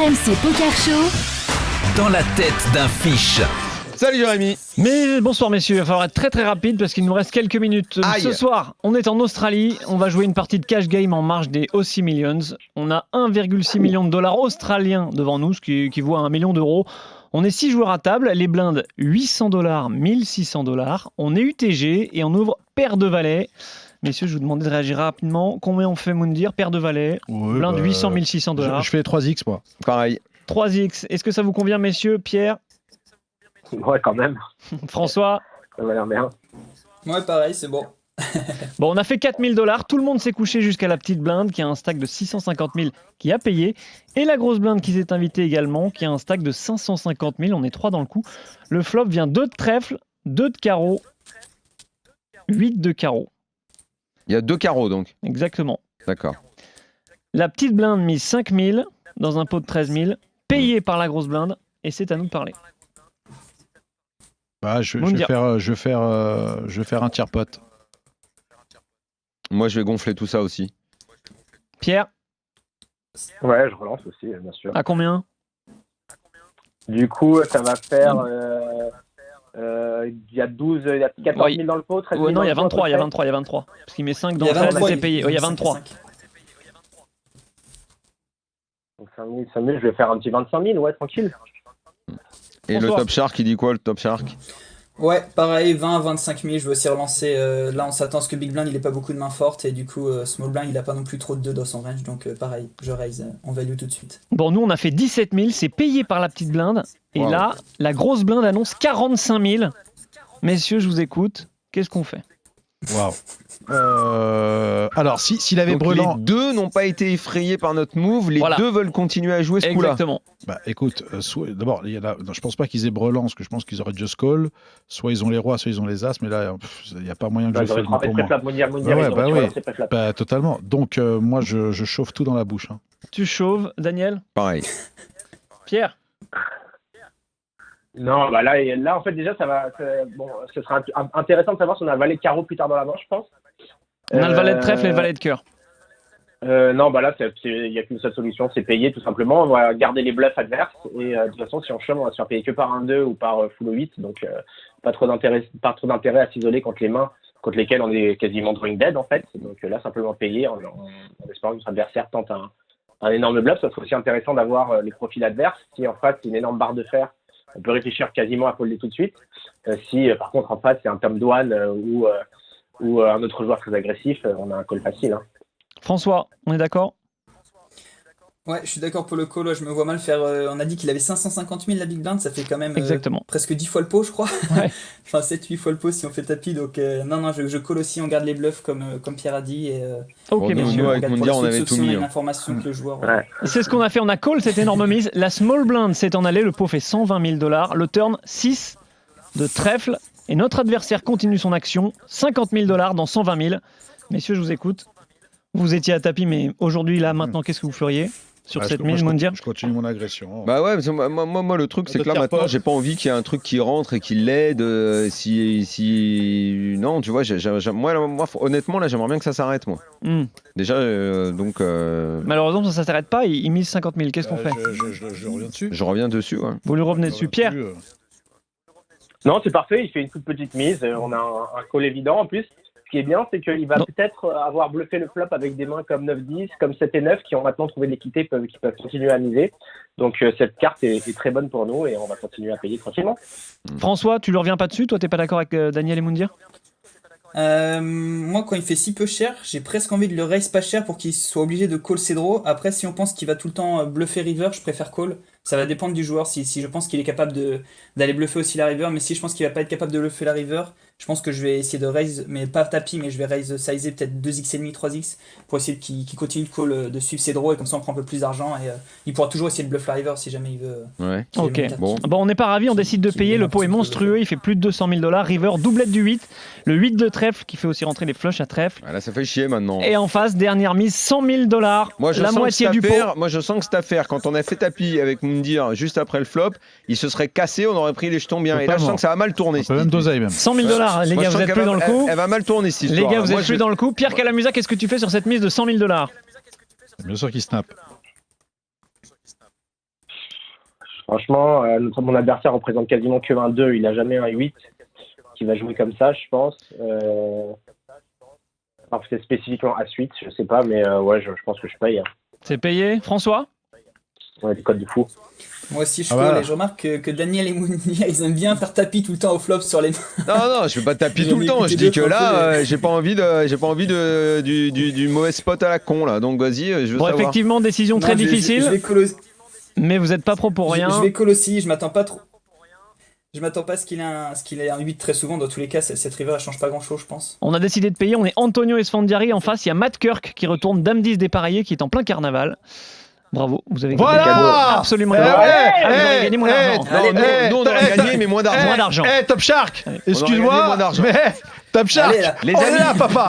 RMC Poker Show. Dans la tête d'un fiche. Salut Jérémy. Mais bonsoir messieurs, il va falloir être très très rapide parce qu'il nous reste quelques minutes. Aïe. Ce soir, on est en Australie, on va jouer une partie de cash game en marge des Aussie Millions. On a 1,6 million de dollars australiens devant nous, ce qui équivaut à 1 million d'euros. On est 6 joueurs à table, les blindes 800 $, 1600 $. On est UTG et on ouvre paire de valets. Messieurs, je vous demandais de réagir rapidement. Combien on fait Moundir? Paire de valets, blinde 800, 1600 $. Je fais 3x moi. Pareil. 3x. Est-ce que ça vous convient messieurs? Pierre? Ouais, quand même. François? Ça va l'air bien. Ouais, pareil, c'est bon. Bon, on a fait 4 000 $. Tout le monde s'est couché jusqu'à la petite blinde qui a un stack de 650 000 qui a payé. Et la grosse blinde qui s'est invitée également qui a un stack de 550 000. On est 3 dans le coup. Le flop vient 2 de trèfle, 2 de carreau, 8 de carreau. Il y a 2 carreaux donc. Exactement. D'accord. La petite blinde mise 5 000 dans un pot de 13 000, payé par la grosse blinde. Et c'est à nous de parler. Bah, je vais faire un tiers pot. Moi je vais gonfler tout ça aussi. Pierre, Ouais, je relance aussi, bien sûr. à combien? Du coup, ça va faire. Il y a 12, il y a 14 000 dans le pot, 13 000 Ouais, non, dans il y a le pot, 23, il y a à peu 23, il y a 23. Parce qu'il met 5 dans Il y a 13 et 23, c'est payé. Ouais, il y a 23. près. Donc 5 000, je vais faire un petit 25 000, ouais, tranquille. Et Bonsoir. le top shark, il dit quoi le top shark? Ouais, pareil, 20 à 25 000, je veux aussi relancer. Là, on s'attend à ce que Big Blind, il ait pas beaucoup de mains fortes, et du coup, Small Blind, il a pas non plus trop de 2 dans son range, donc pareil, je raise, on value tout de suite. Bon, nous, on a fait 17 000, c'est payé par la petite blinde. Et Wow. là, la grosse blinde annonce 45 000. Messieurs, je vous écoute. Qu'est-ce qu'on fait? Waouh. Alors, s'il avait Donc Brelan. les deux n'ont pas été effrayés par notre move, les Voilà. deux veulent continuer à jouer ce coup-là. Exactement. Bah écoute, d'abord, je pense pas qu'ils aient Brelan, parce que je pense qu'ils auraient just call. Soit ils ont les rois, soit ils ont les as, mais là, il n'y a pas moyen que Bah, je j'aurais fasse frappé pour très moi. flap, Mounir, Ouais, ils bah auraient oui. relancé très flap. Bah, totalement. Donc, moi, je chauffe tout dans la bouche. Hein. Tu chauves, Daniel? Pareil. Pierre? Non, bah là, en fait, déjà, bon, ce sera intéressant de savoir si on a valet de carreau plus tard dans la manche, je pense. On a le valet de trèfle et le valet de cœur. Non, bah là, il n'y a qu'une seule solution, c'est payer tout simplement. On va garder les bluffs adverses et de toute façon, si on chum, on va se faire payer que par un 2 ou par full 8. Donc, pas trop d'intérêt à s'isoler contre les mains contre lesquelles on est quasiment drawing dead en fait. Donc là, simplement payer en espérant que notre adversaire tente un énorme bluff. Ça serait aussi intéressant d'avoir les profils adverses. Si en face, c'est une énorme barre de fer, on peut réfléchir quasiment à folder tout de suite. Si par contre en face, c'est un Tom Dwan ou un autre joueur très agressif, on a un call facile. Hein. François, on est d'accord? Ouais, je suis d'accord pour le call, ouais, je me vois mal faire. On a dit qu'il avait 550 000 la Big Blind, ça fait quand même Exactement. presque 10 fois le pot, je crois. Ouais. Enfin, 7-8 fois le pot si on fait tapis, donc non, je call aussi, on garde les bluffs comme Pierre a dit. Et, Ok, Bon, nous, messieurs. avec regarde pour Moundir, la on suite, avait sauf tout si on a mis. une Hein. information que le joueur. Ouais. C'est ce qu'on a fait, on a call cette énorme mise. La small blind s'est en allée, le pot fait 120 000 $. Le turn 6 de trèfle. Et notre adversaire continue son action. 50 000 $ dans 120 000. Messieurs, je vous écoute. Vous étiez à tapis, mais aujourd'hui, là, maintenant, qu'est-ce que vous feriez sur cette mise, Moundir? Je continue mon agression. Bah ouais, parce que moi le truc c'est que là Tiers maintenant pot. j'ai pas envie qu'il y ait un truc qui rentre et qui l'aide. Non, tu vois, moi honnêtement là j'aimerais bien que ça s'arrête moi. Déjà donc Malheureusement, ça ne s'arrête pas. Il mise 50 000. Qu'est-ce qu'on fait? Je reviens dessus. je reviens dessus. Ouais. Vous lui revenez dessus. Pierre? Non, c'est parfait, il fait une toute petite mise. On a un call évident en plus. Ce qui est bien, c'est qu'il va Non. peut-être avoir bluffé le flop avec des mains comme 9-10, comme 7 et 9, qui ont maintenant trouvé de l'équité, qui peuvent continuer à miser. Donc cette carte est très bonne pour nous et on va continuer à payer tranquillement. François, tu ne reviens pas dessus? Toi, tu n'es pas d'accord avec Daniel et Moundir? Moi, quand il fait si peu cher, j'ai presque envie de le raise pas cher pour qu'il soit obligé de call ses draws. Après, si on pense qu'il va tout le temps bluffer river, je préfère call. Ça va dépendre du joueur. Si je pense qu'il est capable d'aller bluffer aussi la river, mais si je pense qu'il va pas être capable de bluffer la river, je pense que je vais essayer de raise, mais pas tapis, mais je vais raise sizer peut-être 2x et demi, 3x pour essayer qu'il continue de call, de suivre ses draws et comme ça on prend un peu plus d'argent et il pourra toujours essayer de bluff la river si jamais il veut. Ouais. si jamais Ok. il tape. Bon. Bon, on n'est pas ravis, on décide de Qui payer. met Le pot est l'impression monstrueux, il fait plus de 200 000 $. River, doublette du 8. Le 8 de trèfle qui fait aussi rentrer les flushs à trèfle. Là ça fait chier maintenant. Et en face, dernière mise, 100 000 $. Moi je la sens moitié que du cette pot. affaire, moi je sens que cette affaire quand on a fait tapis avec Moundir juste après le flop, il se serait cassé, on aurait pris les jetons bien. Et là je sens que ça va mal tourner. On peut même doser même. 100 000 $, les Moi, gars, je vous sens êtes qu'elle plus va- dans le coup. Elle va mal tourner cette Les histoire. gars, vous Moi, êtes plus dans le coup. Pierre Calamusa, qu'est-ce que tu fais sur cette mise de 100 000 $? Bien sûr qu'il snap. Franchement, mon adversaire représente quasiment que un 2. Il a jamais un 8 qui va jouer comme ça, je pense. Alors c'est spécifiquement As-8, je sais pas, mais ouais, je pense que je paye. Hein. C'est payé. François? Ouais, des codes de fou. Moi aussi, je Ah, call voilà. et je remarque que Daniel et Mounir, ils aiment bien faire tapis tout le temps au flop sur les mains. Non, je fais pas de tapis J'en tout ai le temps. Je écouté dis deux que fois un là, peu, j'ai pas envie du mauvais spot à la con là. Donc vas-y, je veux Bon, savoir. effectivement, décision très Non, difficile, Je vais call aussi. mais vous n'êtes pas pro pour rien. Je vais call aussi, je m'attends pas trop. Je m'attends pas à ce qu'il ait un 8 très souvent. Dans tous les cas, cette river, elle change pas grand chose, je pense. On a décidé de payer. On est Antonio Esfandiari. En face, il y a Matt Kirk qui retourne Dame 10 dépareillé, qui est en plein carnaval. Bravo, vous avez gagné Voilà. absolument Eh gagné. ouais, Ah, vous avez gagné moins d'argent. Non, nous, on aurait gagné, mais moins d'argent. Moins d'argent. Top Shark, On aurait gagné excuse-moi, moins d'argent. mais Top Shark, Allez, là. Les on est amis. là, papa.